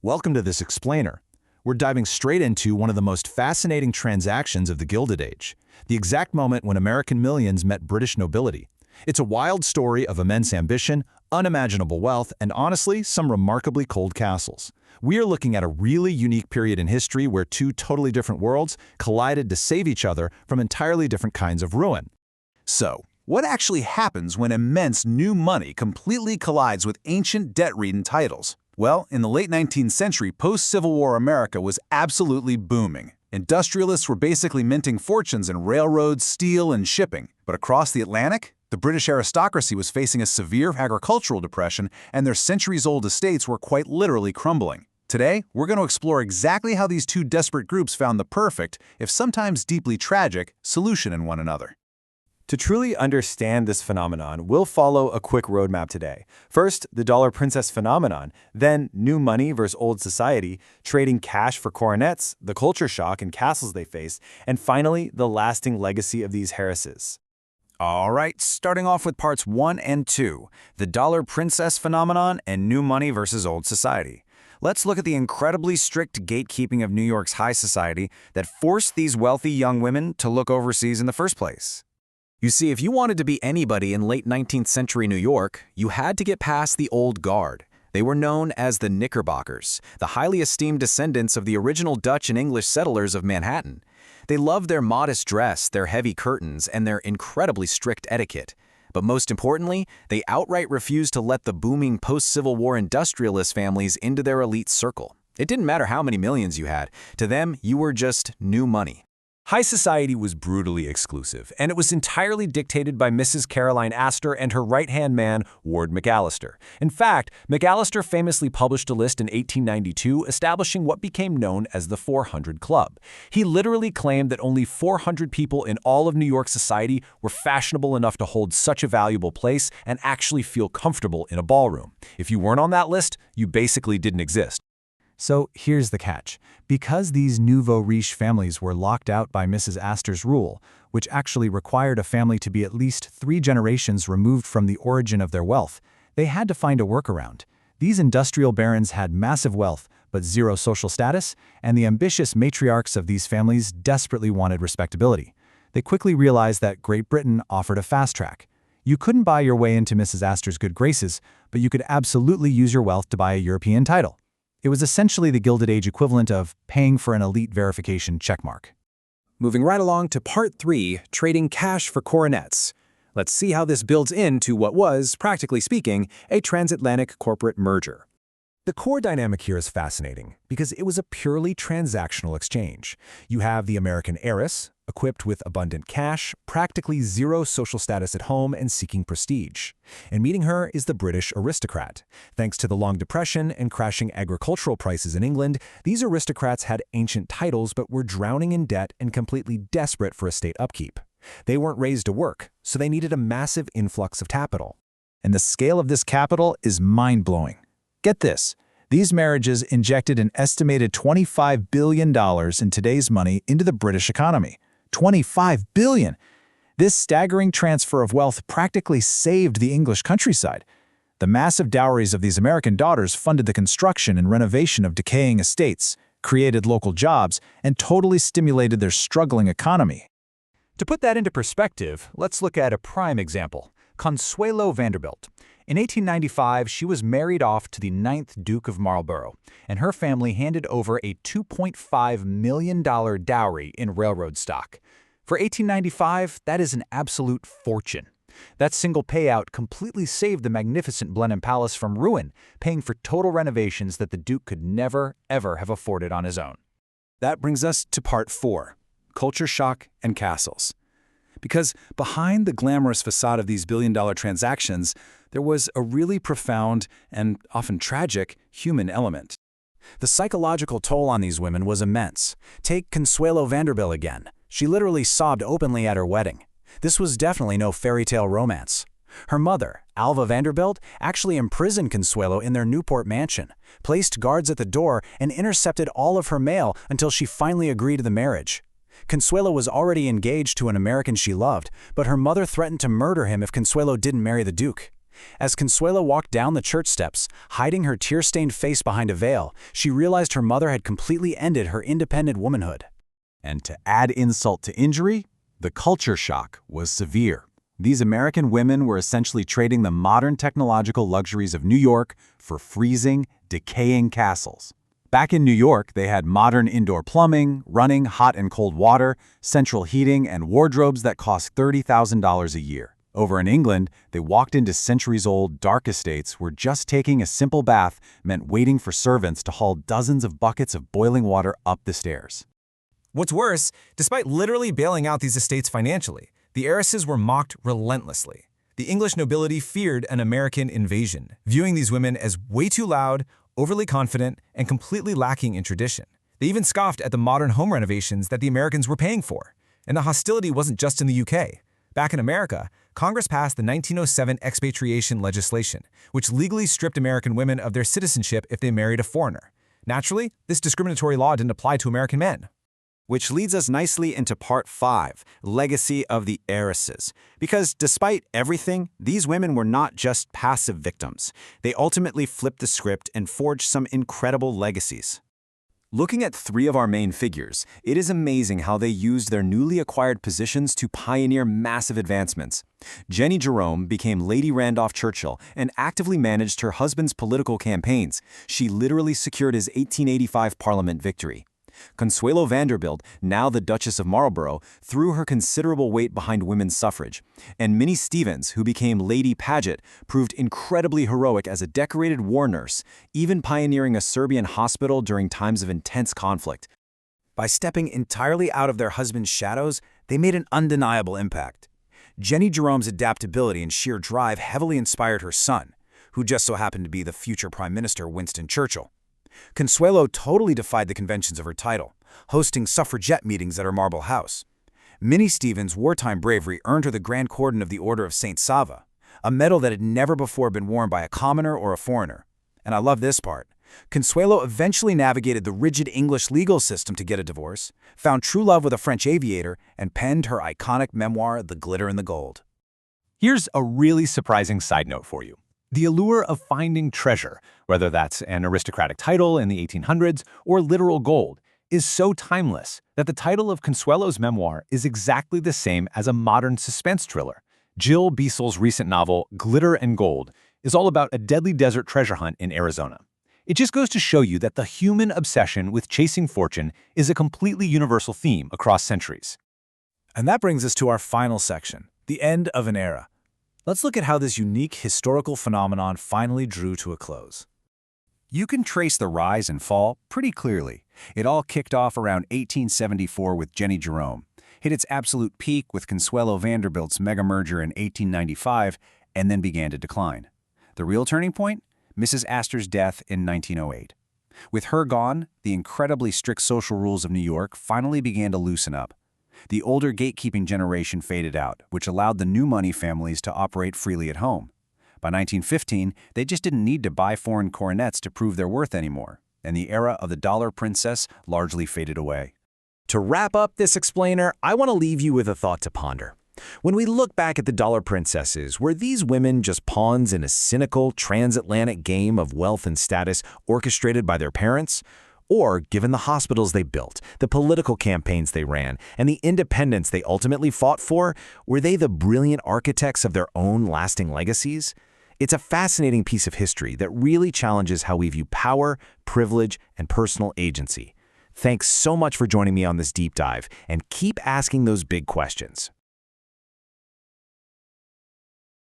Welcome to this explainer. We're diving straight into one of the most fascinating transactions of the Gilded Age, the exact moment when American millions met British nobility. It's a wild story of immense ambition, unimaginable wealth, and honestly, some remarkably cold castles. We are looking at a really unique period in history where two totally different worlds collided to save each other from entirely different kinds of ruin. So, what actually happens when immense new money completely collides with ancient debt-ridden titles? Well, in the late 19th century, post-Civil War America was absolutely booming. Industrialists were basically minting fortunes in railroads, steel, and shipping. But across the Atlantic, the British aristocracy was facing a severe agricultural depression, and their centuries-old estates were quite literally crumbling. Today, we're going to explore exactly how these two desperate groups found the perfect, if sometimes deeply tragic, solution in one another. To truly understand this phenomenon, we'll follow a quick roadmap today. First, the dollar princess phenomenon, then new money versus old society, trading cash for coronets, the culture shock and castles they faced, and finally, the lasting legacy of these heiresses. All right, starting off with parts 1 and 2, the dollar princess phenomenon and new money versus old society. Let's look at the incredibly strict gatekeeping of New York's high society that forced these wealthy young women to look overseas in the first place. You see, if you wanted to be anybody in late 19th century New York, you had to get past the old guard. They were known as the Knickerbockers, the highly esteemed descendants of the original Dutch and English settlers of Manhattan. They loved their modest dress, their heavy curtains, and their incredibly strict etiquette. But most importantly, they outright refused to let the booming post-Civil War industrialist families into their elite circle. It didn't matter how many millions you had. To them, you were just new money. High society was brutally exclusive, and it was entirely dictated by Mrs. Caroline Astor and her right-hand man, Ward McAllister. In fact, McAllister famously published a list in 1892 establishing what became known as the 400 Club. He literally claimed that only 400 people in all of New York society were fashionable enough to hold such a valuable place and actually feel comfortable in a ballroom. If you weren't on that list, you basically didn't exist. So here's the catch. Because these nouveau riche families were locked out by Mrs. Astor's rule, which actually required a family to be at least 3 generations removed from the origin of their wealth, they had to find a workaround. These industrial barons had massive wealth, but zero social status, and the ambitious matriarchs of these families desperately wanted respectability. They quickly realized that Great Britain offered a fast track. You couldn't buy your way into Mrs. Astor's good graces, but you could absolutely use your wealth to buy a European title. It was essentially the Gilded Age equivalent of paying for an elite verification checkmark. Moving right along to Part 3, trading cash for coronets. Let's see how this builds into what was, practically speaking, a transatlantic corporate merger. The core dynamic here is fascinating because it was a purely transactional exchange. You have the American heiress, equipped with abundant cash, practically zero social status at home, and seeking prestige. And meeting her is the British aristocrat. Thanks to the long depression and crashing agricultural prices in England, these aristocrats had ancient titles but were drowning in debt and completely desperate for estate upkeep. They weren't raised to work, so they needed a massive influx of capital. And the scale of this capital is mind-blowing. Get this. These marriages injected an estimated $25 billion in today's money into the British economy. $25 billion! This staggering transfer of wealth practically saved the English countryside. The massive dowries of these American daughters funded the construction and renovation of decaying estates, created local jobs, and totally stimulated their struggling economy. To put that into perspective, let's look at a prime example, Consuelo Vanderbilt. In 1895, she was married off to the 9th Duke of Marlborough, and her family handed over a $2.5 million dowry in railroad stock. For 1895, that is an absolute fortune. That single payout completely saved the magnificent Blenheim Palace from ruin, paying for total renovations that the Duke could never, ever have afforded on his own. That brings us to Part 4, culture shock and castles. Because behind the glamorous facade of these billion-dollar transactions, there was a really profound and often tragic human element. The psychological toll on these women was immense. Take Consuelo Vanderbilt again. She literally sobbed openly at her wedding. This was definitely no fairy tale romance. Her mother, Alva Vanderbilt, actually imprisoned Consuelo in their Newport mansion, placed guards at the door, and intercepted all of her mail until she finally agreed to the marriage. Consuelo was already engaged to an American she loved, but her mother threatened to murder him if Consuelo didn't marry the Duke. As Consuelo walked down the church steps, hiding her tear-stained face behind a veil, she realized her mother had completely ended her independent womanhood. And to add insult to injury, the culture shock was severe. These American women were essentially trading the modern technological luxuries of New York for freezing, decaying castles. Back in New York, they had modern indoor plumbing, running hot and cold water, central heating, and wardrobes that cost $30,000 a year. Over in England, they walked into centuries-old, dark estates where just taking a simple bath meant waiting for servants to haul dozens of buckets of boiling water up the stairs. What's worse, despite literally bailing out these estates financially, the heiresses were mocked relentlessly. The English nobility feared an American invasion, viewing these women as way too loud, overly confident, and completely lacking in tradition. They even scoffed at the modern home renovations that the Americans were paying for. And the hostility wasn't just in the UK. Back in America, Congress passed the 1907 expatriation legislation, which legally stripped American women of their citizenship if they married a foreigner. Naturally, this discriminatory law didn't apply to American men. Which leads us nicely into Part 5, Legacy of the Heiresses. Because despite everything, these women were not just passive victims. They ultimately flipped the script and forged some incredible legacies. Looking at three of our main figures, it is amazing how they used their newly acquired positions to pioneer massive advancements. Jennie Jerome became Lady Randolph Churchill and actively managed her husband's political campaigns. She literally secured his 1885 Parliament victory. Consuelo Vanderbilt, now the Duchess of Marlborough, threw her considerable weight behind women's suffrage. And Minnie Stevens, who became Lady Paget, proved incredibly heroic as a decorated war nurse, even pioneering a Serbian hospital during times of intense conflict. By stepping entirely out of their husband's shadows, they made an undeniable impact. Jennie Jerome's adaptability and sheer drive heavily inspired her son, who just so happened to be the future Prime Minister Winston Churchill. Consuelo totally defied the conventions of her title, hosting suffragette meetings at her marble house. Minnie Stevens' wartime bravery earned her the Grand Cordon of the Order of St. Sava, a medal that had never before been worn by a commoner or a foreigner. And I love this part. Consuelo eventually navigated the rigid English legal system to get a divorce, found true love with a French aviator, and penned her iconic memoir, The Glitter and the Gold. Here's a really surprising side note for you. The allure of finding treasure, whether that's an aristocratic title in the 1800s or literal gold, is so timeless that the title of Consuelo's memoir is exactly the same as a modern suspense thriller. Jill Beasel's recent novel, Glitter and Gold, is all about a deadly desert treasure hunt in Arizona. It just goes to show you that the human obsession with chasing fortune is a completely universal theme across centuries. And that brings us to our final section, the end of an era. Let's look at how this unique historical phenomenon finally drew to a close. You can trace the rise and fall pretty clearly. It all kicked off around 1874 with Jennie Jerome, hit its absolute peak with Consuelo Vanderbilt's mega merger in 1895, and then began to decline. The real turning point? Mrs. Astor's death in 1908. With her gone, the incredibly strict social rules of New York finally began to loosen up. The older gatekeeping generation faded out, which allowed the new money families to operate freely at home. By 1915, they just didn't need to buy foreign coronets to prove their worth anymore, and the era of the dollar princess largely faded away. To wrap up this explainer, I want to leave you with a thought to ponder. When we look back at the dollar princesses, were these women just pawns in a cynical transatlantic game of wealth and status orchestrated by their parents? Or, given the hospitals they built, the political campaigns they ran, and the independence they ultimately fought for, were they the brilliant architects of their own lasting legacies? It's a fascinating piece of history that really challenges how we view power, privilege, and personal agency. Thanks so much for joining me on this deep dive, and keep asking those big questions.